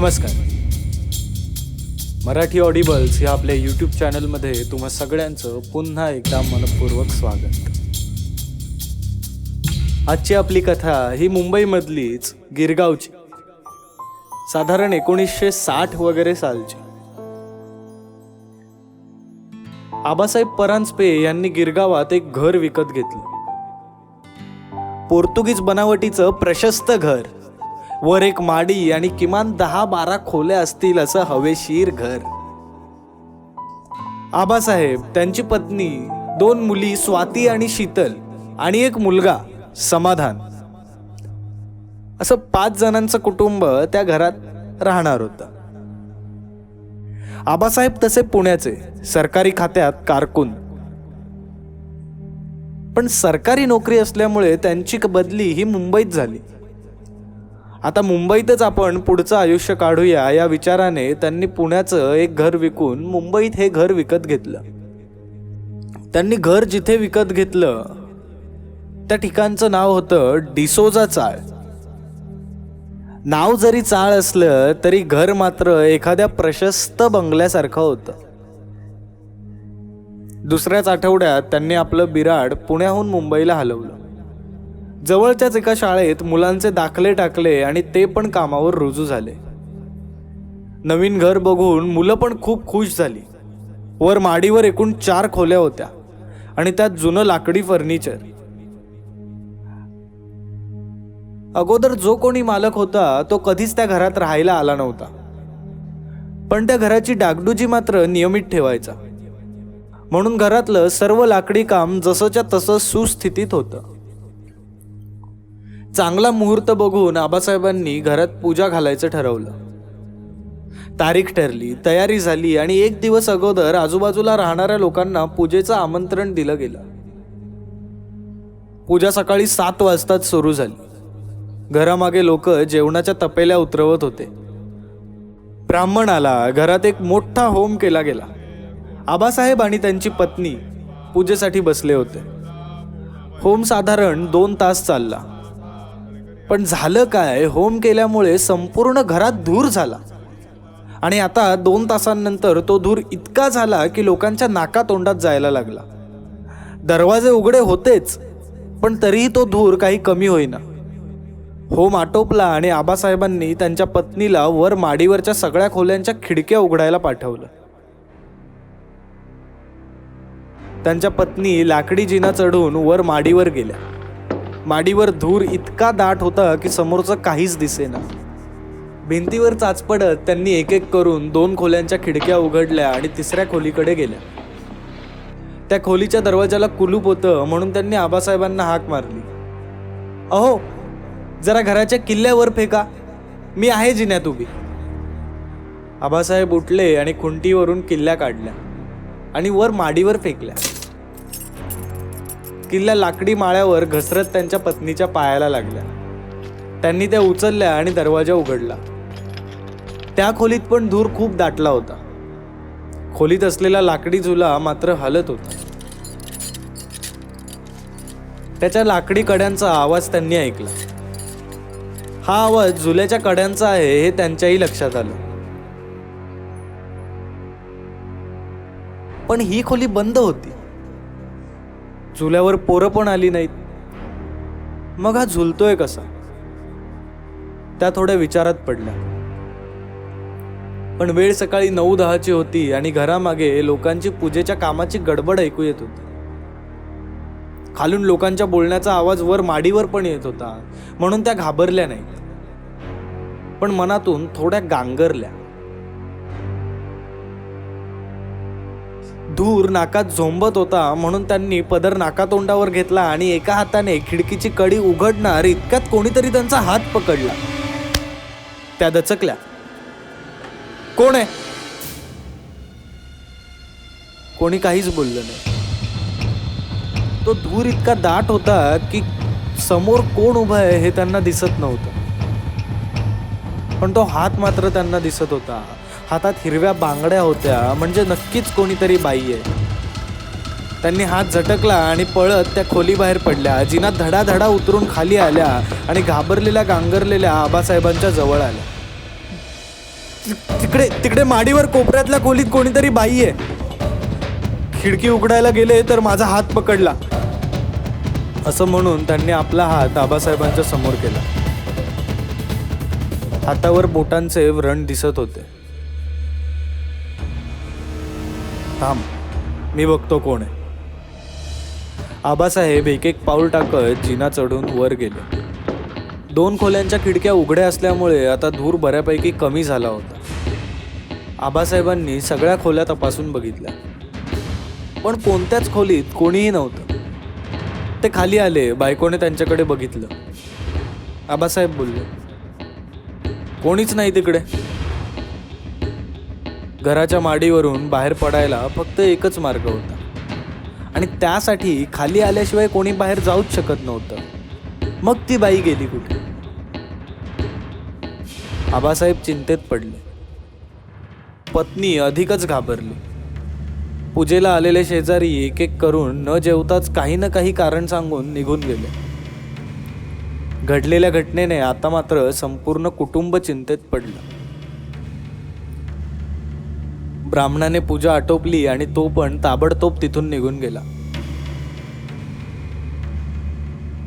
नमस्कार. मराठी ऑडिबल्स या आपल्या यूट्यूब चॅनलमध्ये तुम्हा सगळ्यांचं पुन्हा एकदा मनपूर्वक स्वागत. आजची आपली कथा ही मुंबईमधलीच गिरगावची, साधारण 1960 वगैरे सालची. आबासाहेब परांजपे यांनी गिरगावात एक घर विकत घेतलं. पोर्तुगीज बनावटीचं प्रशस्त घर, वर एक माडी आणि किमान 10-12 खोल्या असतील असं हवेशीर घर. आबासाहेब, त्यांची पत्नी, 2 मुली स्वाती आणि शीतल आणि एक मुलगा समाधान, असं 5 जणांचं कुटुंब त्या घरात राहणार होतं. आबासाहेब तसे पुण्याचे, सरकारी खात्यात कारकून. पण सरकारी नोकरी असल्यामुळे त्यांची बदली ही मुंबईत झाली. आता मुंबईतच आपण पुढचं आयुष्य काढूया या विचाराने त्यांनी पुण्याचं एक घर विकून मुंबईत हे घर विकत घेतलं. त्यांनी घर जिथे विकत घेतलं त्या ठिकाणचं नाव होतं डिसोजा चाळ. नाव जरी चाळ असलं तरी घर मात्र एखाद्या प्रशस्त बंगल्यासारखं होतं. दुसऱ्याच आठवड्यात त्यांनी आपलं बिराड पुण्याहून मुंबईला हलवलं. जवळच्याच एका शाळेत मुलांचे दाखले टाकले आणि ते पण कामावर रुजू झाले. नवीन घर बघून मुलं पण खूप खुश झाली. वर माडीवर एकूण 4 खोल्या होत्या आणि त्यात जुनं लाकडी फर्निचर. अगोदर जो कोणी मालक होता तो कधीच त्या घरात राहायला आला नव्हता, पण त्या घराची डागडुजी मात्र नियमित ठेवायचा. म्हणून घरातलं सर्व लाकडी काम जसंच्या तसं सुस्थितीत होतं. चांगला मुहूर्त बघून आबासाहेबांनी घरात पूजा घालायचं ठरवलं. तारीख ठरली, तयारी झाली आणि 1 दिवस अगोदर आजूबाजूला राहणाऱ्या लोकांना पूजेचं आमंत्रण दिलं गेलं. पूजा सकाळी 7 वाजताच सुरू झाली. घरामागे लोक जेवणाच्या तपेल्या उतरवत होते. ब्राह्मण आला. घरात एक मोठा होम केला गेला. आबासाहेब आणि त्यांची पत्नी पूजेसाठी बसले होते. होम साधारण 2 तास चालला. पण झालं काय, होम केल्यामुळे संपूर्ण घरात धूर झाला आणि आता 2 तासांनंतर तो धूर इतका झाला की लोकांच्या नाकातोंडात जायला लागला. दरवाजे उघडे होतेच, पण तरीही तो धूर काही कमी होईना. होम आटोपला आणि आबासाहेबांनी त्यांच्या पत्नीला वर माडीवरच्या सगळ्या खोल्यांच्या खिडक्या उघडायला पाठवलं. त्यांच्या पत्नी लाकडी जिना चढून वर माडीवर गेल्या. माडीवर धूर इतका दाट होता की समोरचं काहीच दिसेना. भिंतीवर चाचपडत त्यांनी एक एक करून 2 खोल्यांच्या खिडक्या उघडल्या आणि 3ऱ्या खोलीकडे गेल्या. त्या खोलीच्या दरवाजाला कुलूप होतं, म्हणून त्यांनी आबासाहेबांना हाक मारली, "अहो, जरा घराच्या किल्ल्यावर फेका, मी आहे जिन्यात उभी." आबासाहेब उठले आणि खुंटीवरून किल्ल्या काढल्या आणि वर माडीवर फेकल्या. किल्ल्या लाकडी माळ्यावर घसरत त्यांच्या पत्नीच्या पायाला लागल्या. त्यांनी त्या उचलल्या आणि दरवाजा उघडला. त्या खोलीत पण धूर खूप दाटला होता. खोलीत असलेला लाकडी झुला मात्र हलत होता. त्याच्या लाकडी कड्यांचा आवाज त्यांनी ऐकला. हा आवाज झुल्याच्या कड्यांचा आहे हे त्यांच्याही लक्षात आलं. पण ही खोली बंद होती. झुल्यावर पोरं पण आली नाहीत. मग हा झुलतोय कसा? त्या थोड्या विचारात पडल्या. पण वेळ सकाळी 9-10ची होती आणि घरामागे लोकांची पूजेच्या कामाची गडबड ऐकू येत होती. खालून लोकांच्या बोलण्याचा आवाज वर माडीवर पण येत होता, म्हणून त्या घाबरल्या नाहीत, पण मनातून थोड्या गांगरल्या. धूर नाकात झोंबत होता, म्हणून त्यांनी पदर नाकातोंडावर घेतला आणि एका हाताने खिडकीची कडी उघडणार इतक्यात कोणीतरी त्यांचा हात पकडला. त्या दचकल्या. "कोण आहे?" कोणी काहीच बोललं नाही. तो धूर इतका दाट होता की समोर कोण उभं आहे हे त्यांना दिसत नव्हतं, पण तो हात मात्र त्यांना दिसत होता. हातात हिरव्या बांगड्या होत्या, म्हणजे नक्कीच कोणीतरी बाई आहे. त्यांनी हात झटकला आणि पळत त्या खोलीबाहेर पडल्या. जिना धडाधडा उतरून खाली आल्या आणि घाबरलेल्या गांगरलेल्या आबासाहेबांच्या जवळ आल्या. तिकडे तिकडे माडीवर कोपऱ्यातल्या खोलीत कोणीतरी बाई आहे. खिडकी उघडायला गेले तर माझा हात पकडला. असं म्हणून त्यांनी आपला हात आबासाहेबांच्या समोर केला. हातावर बोटांचे व्रण दिसत होते. थांब, मी बघतो कोण आहे. आबासाहेब एक एक पाऊल टाकत जिना चढून वर गेले. 2 खोल्यांच्या खिडक्या उघड्या असल्यामुळे आता धूर बऱ्यापैकी कमी झाला होता. आबासाहेबांनी सगळ्या खोल्या तपासून बघितल्या, पण कोणत्याच खोलीत कोणीही नव्हतं. ते खाली आले. बायकोने त्यांच्याकडे बघितलं. आबासाहेब बोलले, कोणीच नाही तिकडे. घराच्या माडीवरून बाहेर पडायला फक्त एकच मार्ग होता, आणि त्यासाठी खाली आल्याशिवाय कोणी बाहेर जाऊच शकत नव्हतं. मग ती बाई गेली कुठे? आबासाहेब चिंतेत पडले. पत्नी अधिकच घाबरली. पूजेला आलेले शेजारी एक एक करून न जेवताच काही ना काही कारण सांगून निघून गेले. घडलेल्या घटनेने आता मात्र संपूर्ण कुटुंब चिंतेत पडलं. ब्राह्मणाने पूजा आटोपली आणि तो पण ताबडतोब तिथून निघून गेला.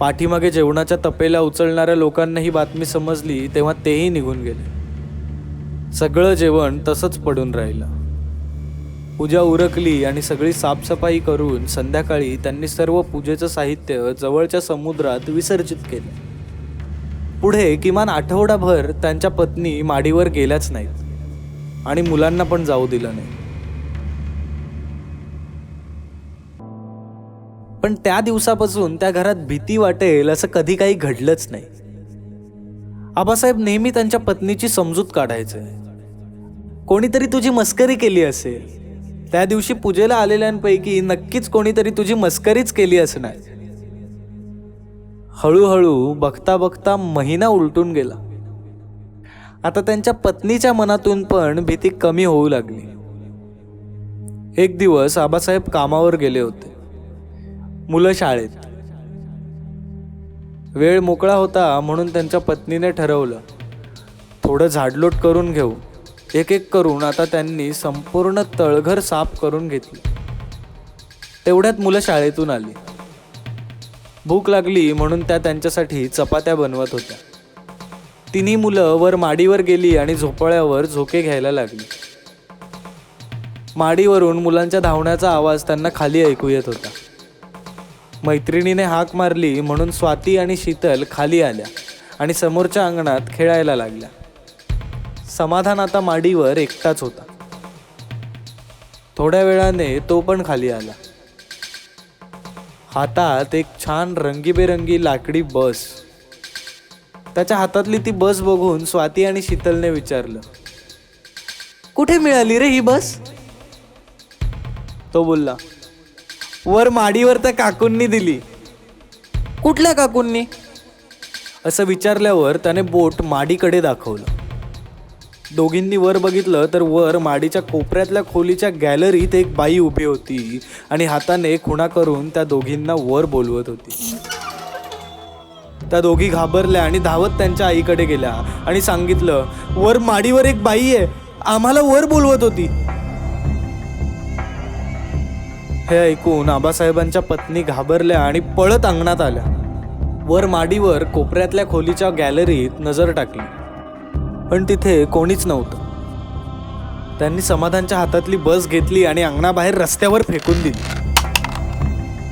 पाठीमागे जेवणाच्या तपेल्या उचलणाऱ्या लोकांना ही बातमी समजली तेव्हा तेही निघून गेले. सगळं जेवण तसंच पडून राहिलं. पूजा उरकली आणि सगळी साफसफाई करून संध्याकाळी त्यांनी सर्व पूजेचं साहित्य जवळच्या समुद्रात विसर्जित केले. पुढे किमान आठवडाभर त्यांच्या पत्नी माडीवर गेल्याच नाहीत आणि मुलांना पण जाऊ दिलं नाही. पण त्या दिवसापासून त्या घरात भीती वाटेल असं कधी काही घडलंच नाही. आबासाहेब नेहमी त्यांच्या पत्नीची समजूत काढायचे. कोणीतरी तुझी मस्करी केली असेल. त्या दिवशी पूजेला आलेल्यांपैकी नक्कीच कोणीतरी तुझी मस्करीच केली असणार. हळूहळू बघता बघता महिना उलटून गेला. आता त्यांच्या पत्नीच्या मनातून पण भीती कमी होऊ लागली. एक दिवस आबासाहेब कामावर गेले होते. मुलं शाळेत. वेळ मोकळा होता म्हणून त्यांच्या पत्नीने ठरवलं, थोडं झाडलोट करून घेऊ. एक एक करून आता त्यांनी संपूर्ण तळघर साफ करून घेतली. तेवढ्यात मुलं शाळेतून आली. भूक लागली म्हणून त्या त्यांच्यासाठी चपात्या बनवत होत्या. तिन्ही मुलं वर माडीवर गेली आणि झोपाळ्यावर झोके घ्यायला लागली. माडीवरून मुलांच्या धावण्याचा आवाज त्यांना खाली ऐकू येत होता. मैत्रिणीने हाक मारली म्हणून स्वाती आणि शीतल खाली आल्या आणि समोरच्या अंगणात खेळायला लागल्या. समाधान आता माडीवर एकटाच होता. थोड्या वेळाने तो पण खाली आला. हातात एक छान रंगीबेरंगी लाकडी बस. त्याच्या हातातली ती बस बघून स्वाती आणि शीतलने विचारलं, कुठे मिळाली रे ही बस? तो बोलला, वर माडीवर त्या काकूंनी दिली. कुठल्या काकूंनी? असं विचारल्यावर त्याने बोट माडीकडे दाखवलं. दोघींनी वर बघितलं तर वर माडीच्या कोपऱ्यातल्या खोलीच्या गॅलरीत एक बाई उभी होती आणि हाताने खुणा करून त्या दोघींना वर बोलवत होती. त्या दोघी घाबरल्या आणि धावत त्यांच्या आईकडे गेल्या आणि सांगितलं, वर माडीवर एक बाई आहे, आम्हाला वर बोलवत होती. हे ऐकून आबासाहेबांच्या पत्नी घाबरल्या आणि पळत अंगणात आल्या. वर माडीवर कोपऱ्यातल्या खोलीच्या गॅलरीत नजर टाकली, पण तिथे कोणीच नव्हतं. त्यांनी समाधानच्या हातातली बस घेतली आणि अंगणाबाहेर रस्त्यावर फेकून दिली.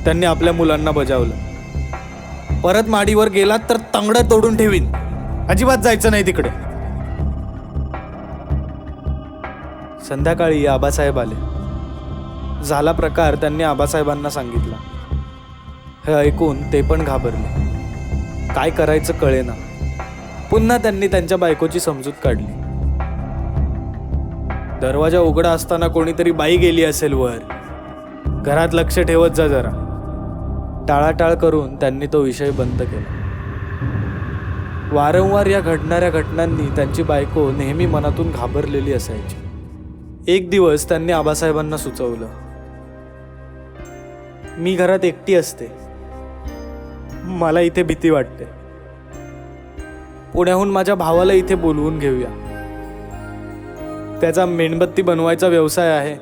त्यांनी आपल्या मुलांना बजावलं, परत माडीवर गेलात तर तंगडं तोडून ठेवीन, अजिबात जायचं नाही तिकडे. संध्याकाळी आबासाहेब आले. झाला प्रकार त्यांनी आबासाहेबांना सांगितला. हे ऐकून ते पण घाबरले. काय करायचं कळेना. पुन्हा त्यांनी त्यांच्या बायकोची समजूत काढली. दरवाजा उघडा असताना कोणीतरी बाई गेली असेल वर, घरात लक्ष ठेवत जा जरा. टाळाटाळ करून त्यांनी तो विषय बंद केला. वारंवार या घडणाऱ्या घटनांनी त्यांची बायको नेहमी मनातून घाबरलेली असायची. एक दिवस त्यांनी आबासाहेबांना सुचवलं, मी घरात एकटी असते, मला इथे भीती वाटते. पुण्याहून माझ्या भावाला इथे बोलवून घेऊया. त्याचा मेणबत्ती बनवायचा व्यवसाय आहे.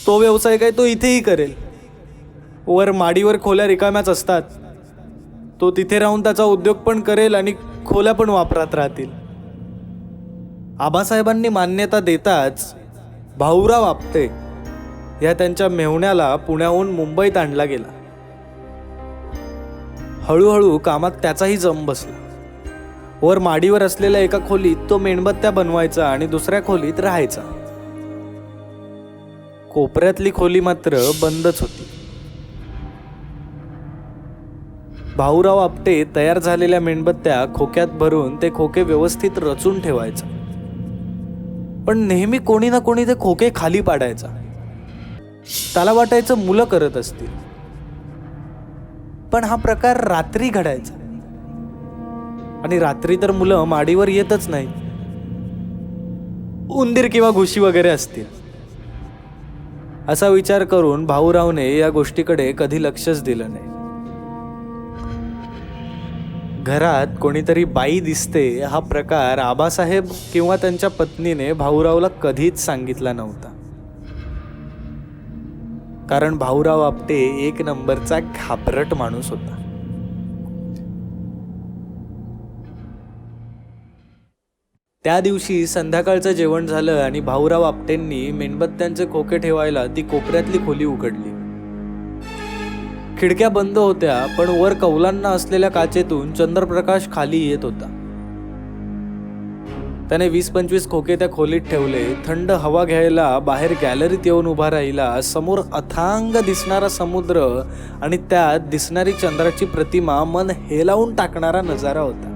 तो व्यवसाय काय तो इथेही करेल. वर माडीवर खोल्या रिकाम्याच असतात. तो तिथे राहून त्याचा उद्योग पण करेल आणि खोल्या पण वापरात राहतील. आबासाहेबांनी मान्यता देताच भाऊराव आपटे या त्यांच्या मेहुण्याला पुण्याहून मुंबईत आणला गेला. हळूहळू कामात त्याचाही जम बसला. वर माडीवर असलेल्या एका खोलीत तो मेणबत्त्या बनवायचा आणि दुसऱ्या खोलीत राहायचा. कोपऱ्यातली खोली मात्र बंदच होती. भाऊराव आपटे तयार झालेल्या मेणबत्त्या खोक्यात भरून ते खोके व्यवस्थित रचून ठेवायचा. पण नेहमी कोणी ना कोणी ते खोके खाली पाडायचा. त्याला वाटायचं मुलं करत असतील. पण हा प्रकार रात्री घडायचा आणि रात्री तर मुलं माडीवर येतच नाही. उंदीर किंवा घुशी वगैरे असतील असा विचार करून भाऊरावने या गोष्टीकडे कधी लक्षच दिलं नाही. घरात कोणीतरी बाई दिसते हा प्रकार आबासाहेब किंवा त्यांच्या पत्नीने भाऊरावला कधीच सांगितला नव्हता. कारण भाऊराव आपटे एक नंबरचा घाबरट माणूस होता. त्या दिवशी संध्याकाळचं जेवण झालं आणि भाऊराव आपटेंनी मेणबत्त्यांचे खोके ठेवायला ती कोपऱ्यातली खोली उघडली. खिडक्या बंद होत्या, पण वर कौलांना असलेल्या काचेतून चंद्रप्रकाश खाली येत होता. त्याने 20-25 खोके त्या खोलीत ठेवले. थंड हवा घ्यायला बाहेर गॅलरीत येऊन उभा राहिला. समोर अथांग दिसणारा समुद्र आणि त्यात दिसणारी चंद्राची प्रतिमा मन हेलावून टाकणारा नजारा होता.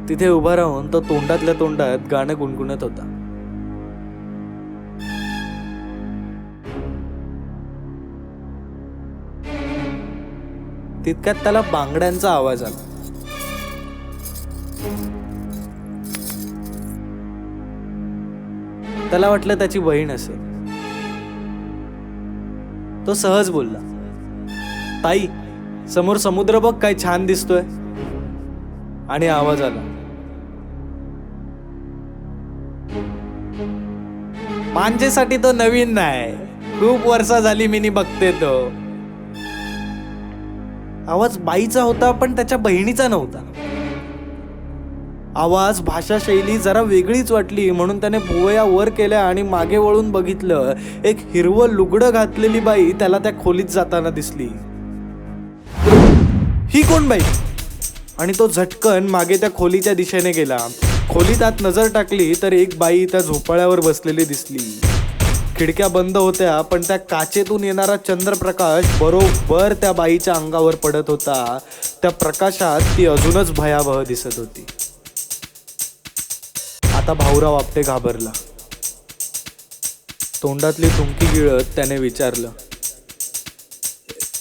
तिथे उभा राहून तो तोंडातल्या तोंडात गाणं गुणगुणत होता. तितक्यात त्याला बांगड्यांचा आवाज आला. त्याला वाटलं त्याची बहीण असेल. तो सहज बोलला, ताई समोर समुद्र बघ काय छान दिसतोय. आणि आवाज आला, माझ्यासाठी तो नवीन नाही, खूप वर्ष झाली मी बघते तो. आवाज बाईचा होता पण त्याच्या बहिणीचा नव्हता. आवाज भाषा शैली जरा वेगळीच वाटली म्हणून त्याने भुवया वर केल्या आणि मागे वळून बघितलं. एक हिरवं लुगडं घातलेली बाई त्याला त्या खोलीत जाताना दिसली. ही कोण बाई? आणि तो झटकन मागे त्या खोलीच्या दिशेने गेला. खोलीत आत नजर टाकली तर एक बाई त्या झोपाळ्यावर बसलेली दिसली. खिडक्या बंद होत्या, पण त्या काचेतून येणारा चंद्रप्रकाश बरोबर त्या बाईच्या अंगावर पडत होता. त्या प्रकाशात ती अजूनच भयावह दिसत होती. आता भाऊराव आपटे घाबरला. तोंडातली थुंकी गिळत त्याने विचारलं,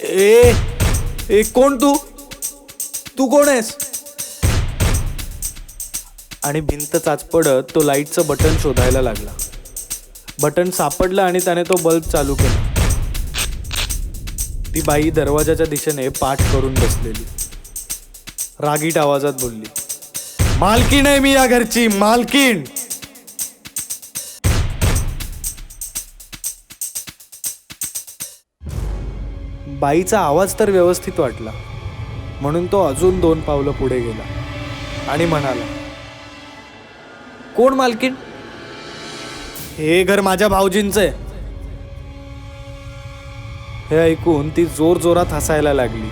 ए कोण तू? तू कोण आहेस? आणि भिंत चाचपडत तो लाईटचं बटन शोधायला लागला. बटन सापडलं आणि त्याने तो बल्ब चालू केला. ती बाई दरवाजाच्या दिशेने पाठ करून बसलेली. रागीट आवाजात बोलली, मालकीण आहे मी या घरची, मालकीण. बाईचा आवाज तर व्यवस्थित वाटला म्हणून तो अजून 2 पावलं पुढे गेला आणि म्हणाला, कोण मालकीण? हे घर माझ्या भाऊजींचं आहे. हे ऐकून ती जोर जोरात हसायला लागली.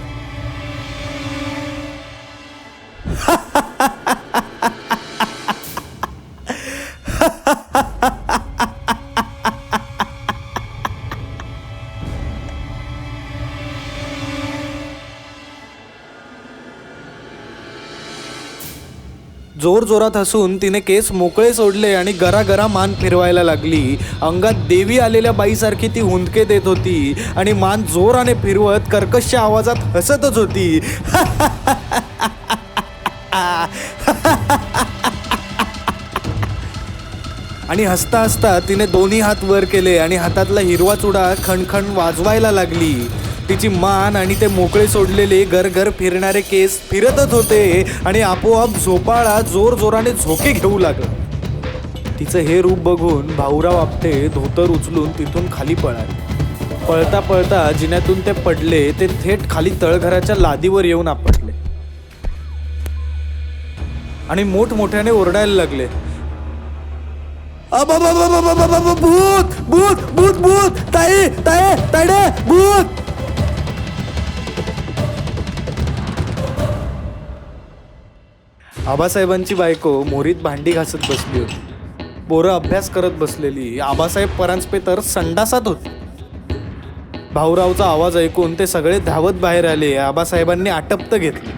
जोर जोरात हसून तिने केस मोकळे सोडले आणि गरागरा मान फिरवायला लागली. अंगात देवी आलेल्या बाईसारखी ती हुंदके देत होती आणि मान जोराने फिरवत कर्कश आवाजात हसतच होती. आणि हसता हसता तिने दोन्ही हात वर केले आणि हातातला हिरवा चुडा खणखण वाजवायला लागली. तिची मान आणि ते मोकळे सोडलेले घर फिरणारे केस फिरतच होते आणि आपोआप झोपाळा जोर जोराने झोके घेऊ लागला. तिचं हे रूप बघून भाऊराव आपटे धोतर उचलून तिथून खाली पळाले. पळता पळता जिन्यातून ते पडले ते थेट खाली तळघराच्या लादीवर येऊन आपटले आणि मोठमोठ्याने ओरडायला लागले, भूत भूत भूत भूत, ताई ताई तायडे, भूत. आबासाहेबांची बायको मोरीत भांडी घासत बसली होती. पोरं अभ्यास करत बसलेली. आबासाहेब परांजपे तर संडासात होते. भाऊरावचा आवाज ऐकून ते सगळे धावत बाहेर आले. आबासाहेबांनी आटपत घेतलं.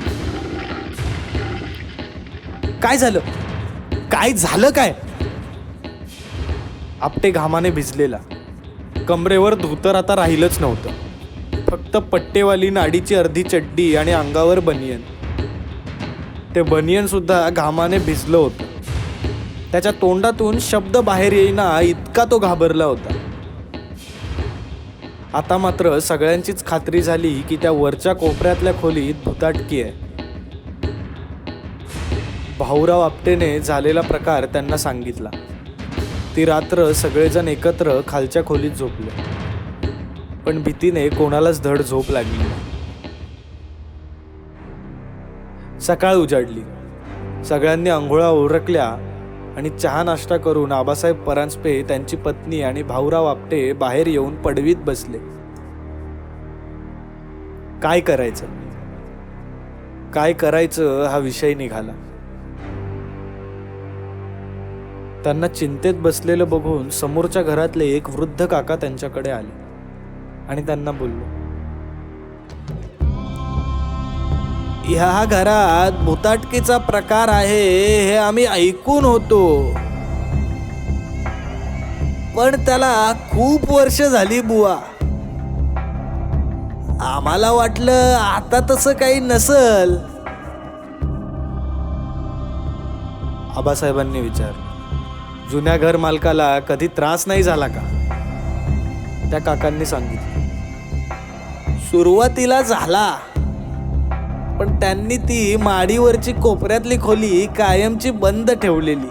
काय झालं, काय झालं काय? आपटे घामाने भिजलेला. कमरेवर धोतर आता राहिलंच नव्हतं. फक्त पट्टेवाली नाडीची अर्धी चड्डी आणि अंगावर बनियन. ते बनियन सुद्धा घामाने भिजलं होतं. त्याच्या तोंडातून शब्द बाहेर येईना इतका तो घाबरला होता. आता मात्र सगळ्यांचीच खात्री झाली की त्या वरच्या कोपऱ्यातल्या खोलीत भुताटकी आहे. भाऊराव आपटेने झालेला प्रकार त्यांना सांगितला. ती रात्र सगळेजण एकत्र खालच्या खोलीत झोपले. पण भीतीने कोणालाच धड झोप लागली नाही. सकाळ उजाडली. सगळ्यांनी अंघोळा उरकल्या आणि चहा नाश्ता करून आबासाहेब परांजपे, त्यांची पत्नी आणि भाऊराव आपटे बाहेर येऊन पडवीत बसले. काय करायचं हा विषय निघाला. त्यांना चिंतेत बसलेलं बघून समोरच्या घरातले एक वृद्ध काका त्यांच्याकडे आले आणि त्यांना बोलले, ह्या घरात भुताटकीचा प्रकार आहे हे आम्ही ऐकून होतो, पण त्याला खूप वर्ष झाली बुवा. आम्हाला वाटलं आता तसं काही नसल. आबासाहेबांनी विचारलं, जुन्या घर मालकाला कधी त्रास नाही झाला का? त्या काकांनी सांगितलं, सुरुवातीला झाला, पण त्यांनी ती माडीवरची कोपऱ्यातली खोली कायमची बंद ठेवलेली.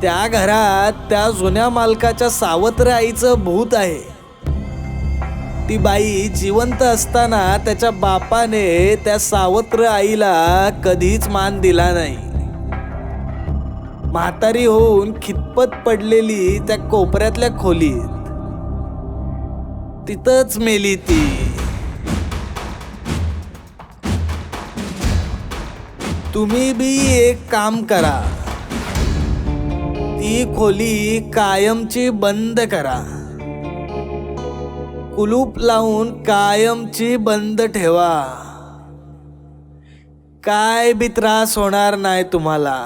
त्या घरात त्या जुन्या मालकाच्या सावत्र आईचं भूत आहे. ती बाई जिवंत असताना त्याच्या बापाने त्या सावत्र आईला कधीच मान दिला नाही. म्हातारी होऊन खितपत पडलेली त्या कोपऱ्यातल्या खोलीत. तिथंच मेली ती. तुम्ही बी एक काम करा, ती खोली कायमची बंद करा. कुलूप लावून कायमची बंद ठेवा. काय बी त्रास होणार नाही तुम्हाला.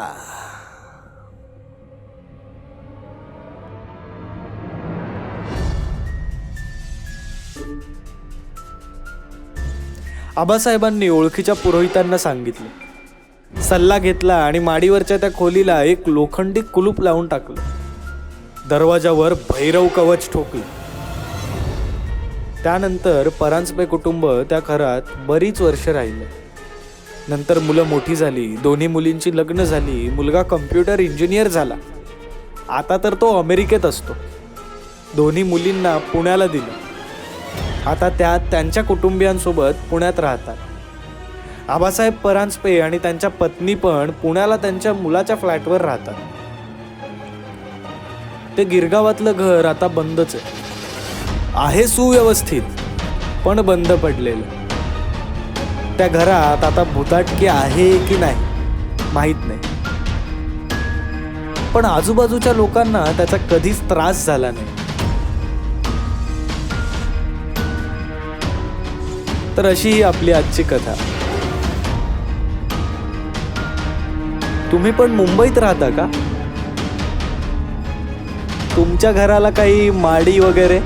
आबासाहेबांनी ओळखीच्या पुरोहितांना सांगितलं. सल्ला घेतला आणि माडीवरच्या त्या खोलीला एक लोखंडी कुलूप लावून टाकलं. दरवाजावर भैरव कवच ठोकलं. त्यानंतर परांजपे कुटुंब त्या घरात बरीच वर्ष राहिलं. नंतर मुलं मोठी झाली. दोन्ही मुलींची लग्न झाली. मुलगा कम्प्युटर इंजिनियर झाला. आता तर तो अमेरिकेत असतो. दोन्ही मुलींना पुण्याला दिलं. आता त्या त्यांच्या कुटुंबियांसोबत पुण्यात राहतात. आबासाहेब परांजपे आणि त्यांच्या पत्नी पण पुण्याला त्यांच्या मुलाच्या फ्लॅटवर राहतात. ते गिरगावातलं घर आता बंदच आहे. सुव्यवस्थित पण बंद पडलेलं. त्या घरात आता भुताटकी आहे की नाही माहीत नाही, पण आजूबाजूच्या लोकांना त्याचा कधीच त्रास झाला नाही. तर अशी ही आपली आजची कथा. तुम्ही पण मुंबईत राहता का? तुमच्या घराला काही माडी वगैरे